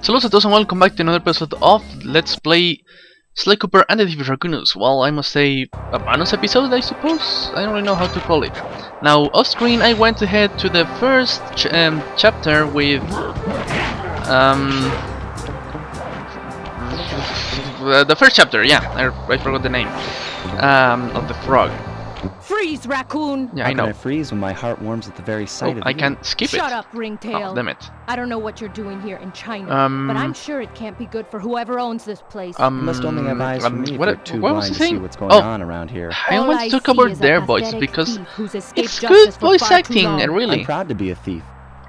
So hello to those and welcome back to another episode of Let's Play Sly Cooper and the Thievius Racoonus. Well, I must say a bonus episode, I suppose? I don't really know how to call it. Now, off screen I went ahead to the first chapter with the first chapter, yeah, I forgot the name of the frog. Freeze, raccoon! Yeah, How I know. can I freeze when my heart warms at the very sight of I you? can't skip it. Shut up, Ringtail. Oh, damn it. I don't know what you're doing here in China, but I'm sure it can't be good for whoever owns this place. You must only have eyes for me if you're too what was blind he to see saying? what's going Oh, on around here. I All almost I took see over is a their voice pathetic because thief who's escaped it's justice good for voice far too acting, long. really. I'm proud to be a thief,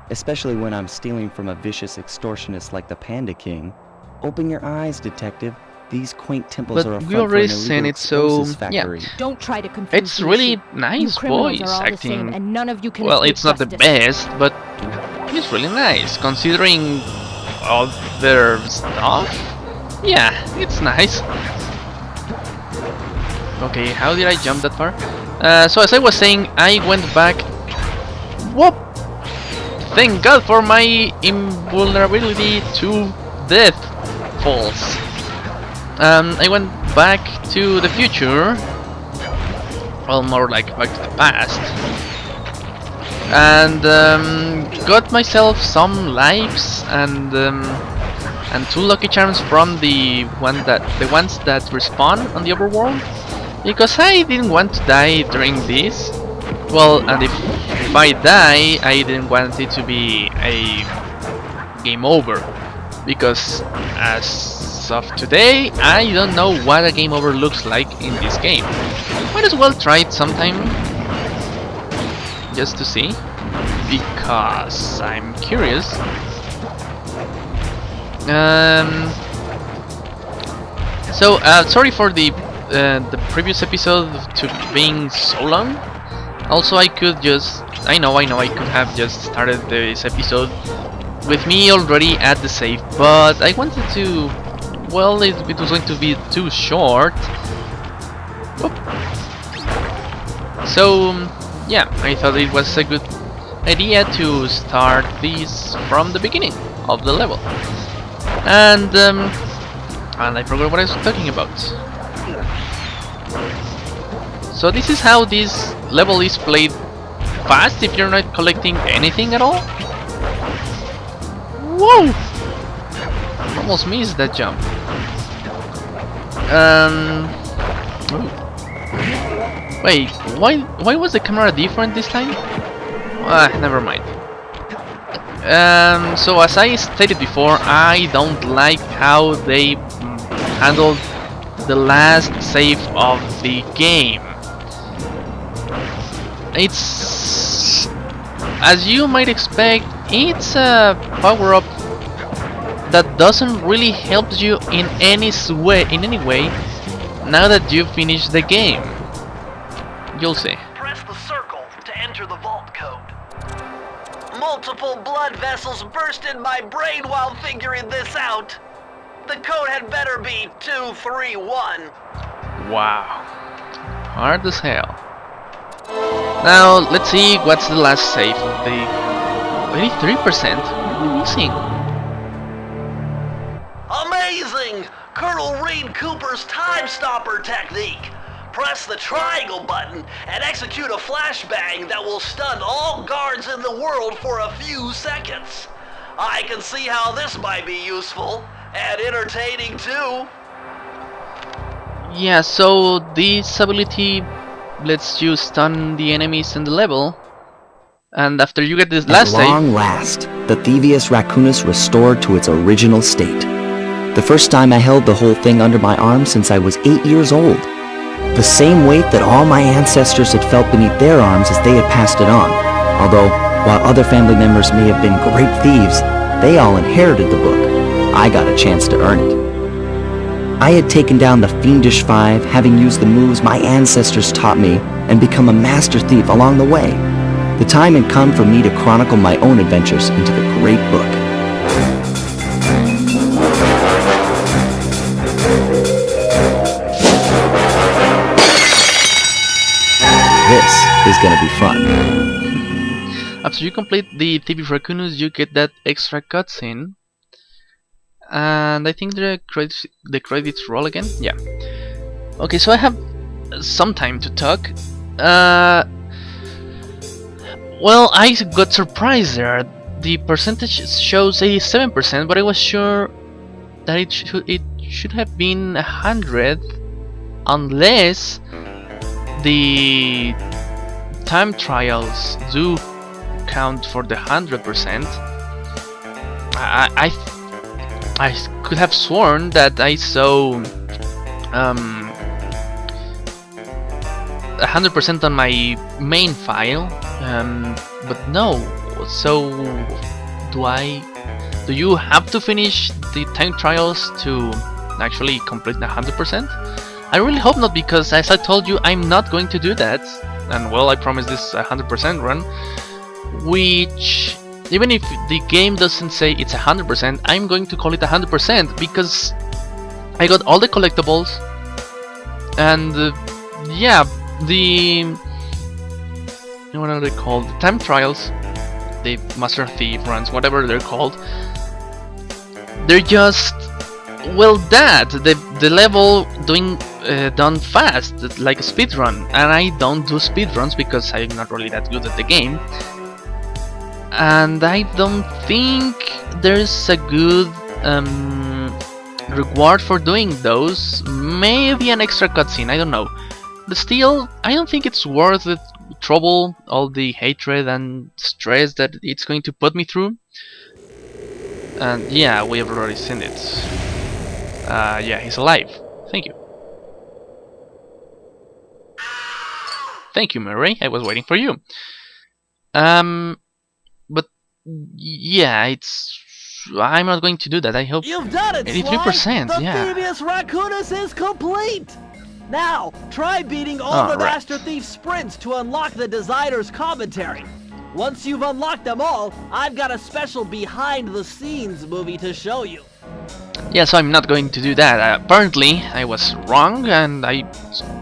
especially when I'm stealing from a vicious extortionist like the Panda King. Open your eyes, detective. These quaint temples But are a we front for already an seen illegal it, so, explosives factory. Don't try to confuse It's the really issue. nice You criminals voice are all the same, acting. and none of you can Well, escape it's not the justice. best, but it's really nice considering all their stuff. Yeah, it's nice. Okay, how did I jump that far? So as I was saying, I went back. Whoop! Thank God for my invulnerability to death falls. I went back to the future. Well, more like back to the past. And got myself some lives and 2 lucky charms from the ones that respawn on the overworld, because I didn't want to die during this. Well, and if I die, I didn't want it to be a game over, because as of today, I don't know what a game over looks like in this game. Might as well try it sometime, just to see, because I'm curious. So sorry for the previous episode to being so long. Also, I know I could have just started this episode with me already at the save, but I wanted to. Well, it was going to be too short. Whoop. So yeah, I thought it was a good idea to start this from the beginning of the level. And I forgot what I was talking about. So this is how this level is played fast if you're not collecting anything at all. Whoa! Almost missed that jump. Wait, why was the camera different this time? Never mind. So as I stated before, I don't like how they handled the last save of the game. It's, as you might expect, it's a power-up that doesn't really help you in any way now that you've finished the game. You'll see. Press the circle to enter the vault code. Multiple blood vessels burst in my brain while figuring this out. The code had better be 231. Wow. Hard as hell. Now, let's see what's the last save. The 83%? What are we missing? Amazing! Colonel Reed Cooper's time stopper technique. Press the triangle button and execute a flashbang that will stun all guards in the world for a few seconds. I can see how this might be useful and entertaining too. Yeah, so this ability lets you stun the enemies in the level, and after you get this last At long save, last, the Thievius Racoonus restored to its original state. The first time I held the whole thing under my arm since I was 8 years old. The same weight that all my ancestors had felt beneath their arms as they had passed it on. Although, while other family members may have been great thieves, they all inherited the book. I got a chance to earn it. I had taken down the Fiendish Five, having used the moves my ancestors taught me, and become a master thief along the way. The time had come for me to chronicle my own adventures into the great book. This is gonna be fun. After you complete the Thievius Racoonus, you get that extra cutscene. and I think the credits roll again. Yeah. Okay, so I have some time to talk. Well, I got surprised there. The percentage shows 87%, but I was sure that it should have been 100, unless the time trials do count for the 100%. I could have sworn that I saw 100% on my main file, but no. So do you have to finish the time trials to actually complete the 100%? I really hope not, because as I told you, I'm not going to do that. And well, I promise this 100% run, which even if the game doesn't say it's 100%, I'm going to call it 100% because I got all the collectibles, and yeah, what are they called? The time trials, the Master Thief runs, whatever they're called. They're just, well, the level done fast, like a speed run, and I don't do speed runs because I'm not really that good at the game, and I don't think there's a good reward for doing those. Maybe an extra cutscene, I don't know. But still, I don't think it's worth the trouble, all the hatred and stress that it's going to put me through. And yeah, we have already seen it. Yeah, he's alive. Thank you. Thank you, Murray. I was waiting for you. But yeah, I'm not going to do that. I hope. You've done it, 83%. The Yeah. Thievius Racoonus is complete. Now, try beating all the right. Master Thief sprints to unlock the designer's commentary. Once you've unlocked them all, I've got a special behind-the-scenes movie to show you. Yeah, so I'm not going to do that. Apparently, I was wrong, and I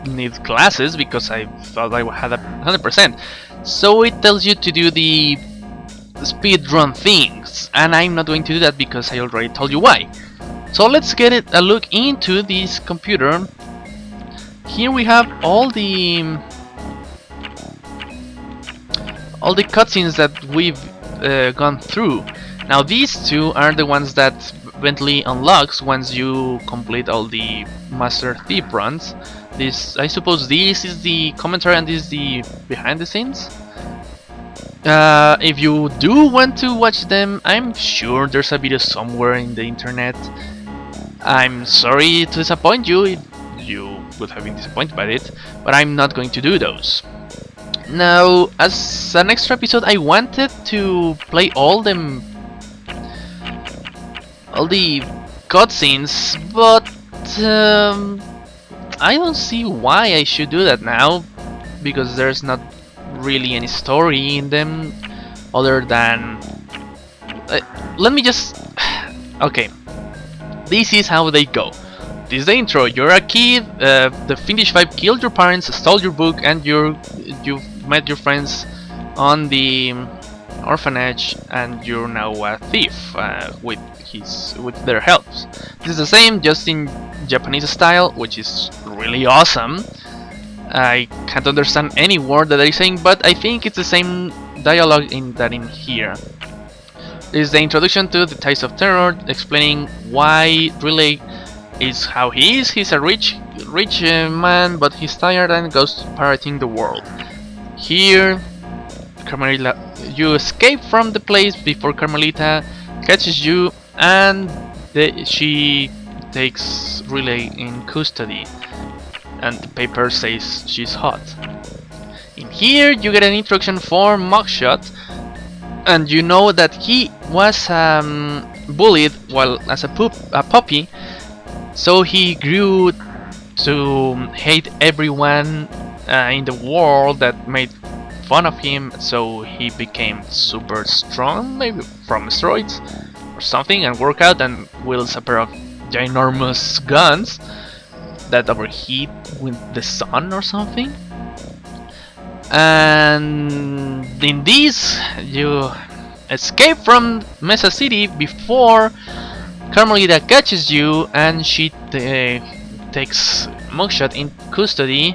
need classes because I thought I had 100%. So it tells you to do the speedrun things, and I'm not going to do that because I already told you why. So let's get a look into this computer. Here we have all the cutscenes that we've gone through. Now these two are the ones that eventually unlocks once you complete all the Master Thief runs. I suppose this is the commentary and this is the behind the scenes. If you do want to watch them, I'm sure there's a video somewhere in the internet. I'm sorry to disappoint you. You would have been disappointed by it, but I'm not going to do those. Now, as an extra episode, I wanted to play all the cutscenes, but I don't see why I should do that now, because there's not really any story in them other than let me just okay, this is how they go. This is the intro. You're a kid, the Finnish 5 killed your parents, stole your book, and you've met your friends on the orphanage, and you're now a thief with their help. This is the same, just in Japanese style, which is really awesome. I can't understand any word that they're saying, but I think it's the same dialogue in here. This is the introduction to the Ties of Terror, explaining why Relay is how he is. He's a rich man, but he's tired and goes pirating the world. Here, you escape from the place before Carmelita catches you, and she takes Relay in custody, and the paper says she's hot. In here, you get an introduction for Mugshot, and you know that he was bullied while as a puppy. So he grew to hate everyone in the world that made fun of him, so he became super strong, maybe from steroids or something, and work out and wields a pair of ginormous guns that overheat with the sun or something. And in this, you escape from Mesa City before Carmelita catches you and she takes Mugshot in custody,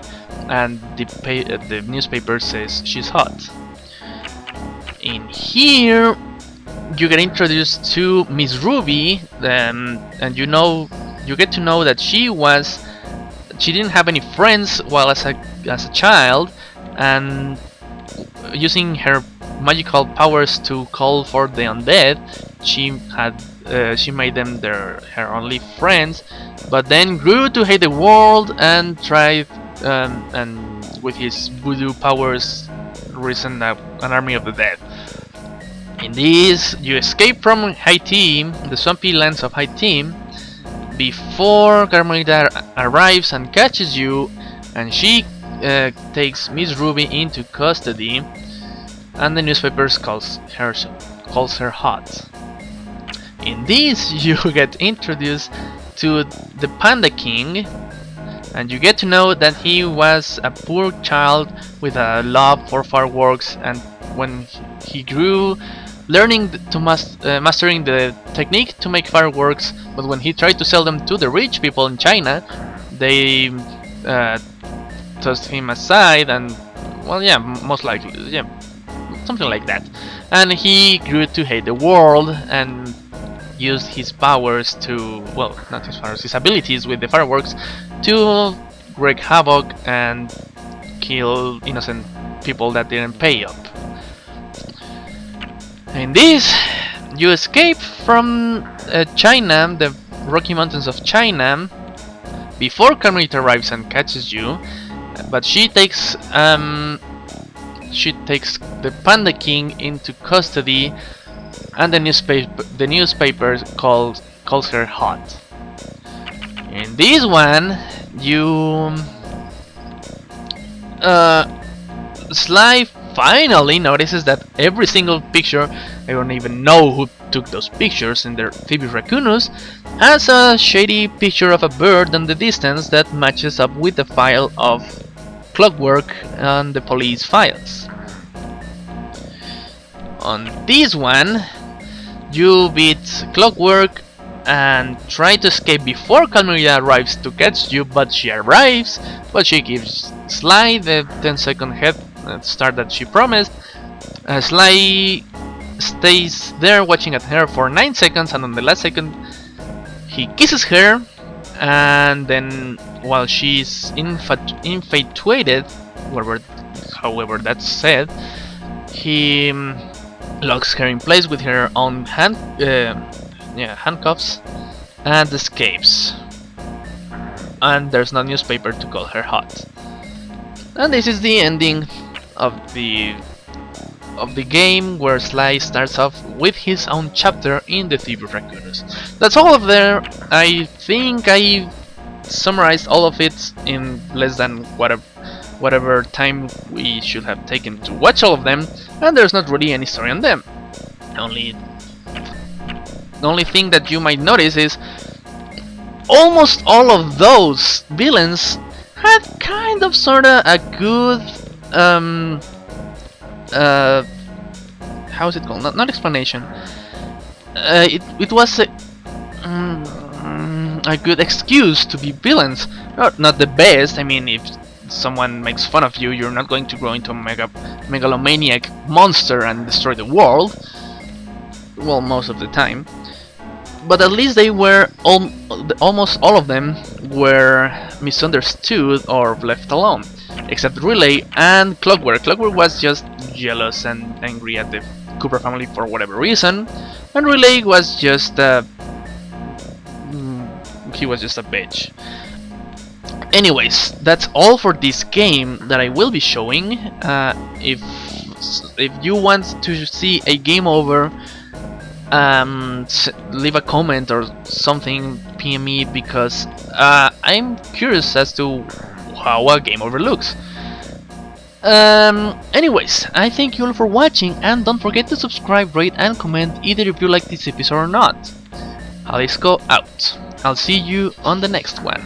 and the newspaper says she's hot. In here, you get introduced to Miss Ruby, and you get to know that she didn't have any friends while as a child, and using her magical powers to call for the undead, she made them her only friends, but then grew to hate the world and tried and with his voodoo powers risen an army of the dead. In this, you escape from Haiti, the swampy lands of Haiti, before Carmelita arrives and catches you, and she takes Miss Ruby into custody, and the newspapers calls her hot. In this, you get introduced to the Panda King, and you get to know that he was a poor child with a love for fireworks, and when he grew, learning to mastering the technique to make fireworks, but when he tried to sell them to the rich people in China, they tossed him aside, and well, yeah, most likely, yeah, something like that. And he grew to hate the world and used his powers to, well, not his powers, his abilities with the fireworks to wreak havoc and kill innocent people that didn't pay up. In this, you escape from China, the Rocky Mountains of China, before Carmelita arrives and catches you, but she takes the Panda King into custody, and the newspaper calls her hot. In this one, you Sly finally notices that every single picture, I don't even know who took those pictures in their Thievius Racoonus, has a shady picture of a bird in the distance that matches up with the file of Clockwork on the police files. On this one, you beat Clockwork and try to escape before Carmelita arrives to catch you, but she arrives, but she gives Sly the 10-second head start that she promised. Sly stays there watching at her for 9 seconds, and on the last second he kisses her, and then while she's infatuated, however that's said, he locks her in place with her own handcuffs and escapes. And there's no newspaper to call her hot. And this is the ending of the game, where Sly starts off with his own chapter in the Thievius Racoonus. That's all of there. I think I summarized all of it in less than whatever time we should have taken to watch all of them, and there's not really any story on them. The only thing that you might notice is almost all of those villains had kind of sorta a good how is it called? Not explanation. It was a good excuse to be villains. Not the best. I mean, if someone makes fun of you, you're not going to grow into a megalomaniac monster and destroy the world. Well, most of the time. But at least they were almost all of them were misunderstood or left alone, except Relay and Clockwork. Clockwork was just jealous and angry at the Cooper family for whatever reason, and Relay was just he was just a bitch. Anyways, that's all for this game that I will be showing. If you want to see a game over, leave a comment or something, PM me, because I'm curious as to how a game over looks. Anyways, I thank you all for watching, and don't forget to subscribe, rate and comment either if you like this episode or not. Jalisco out. I'll see you on the next one.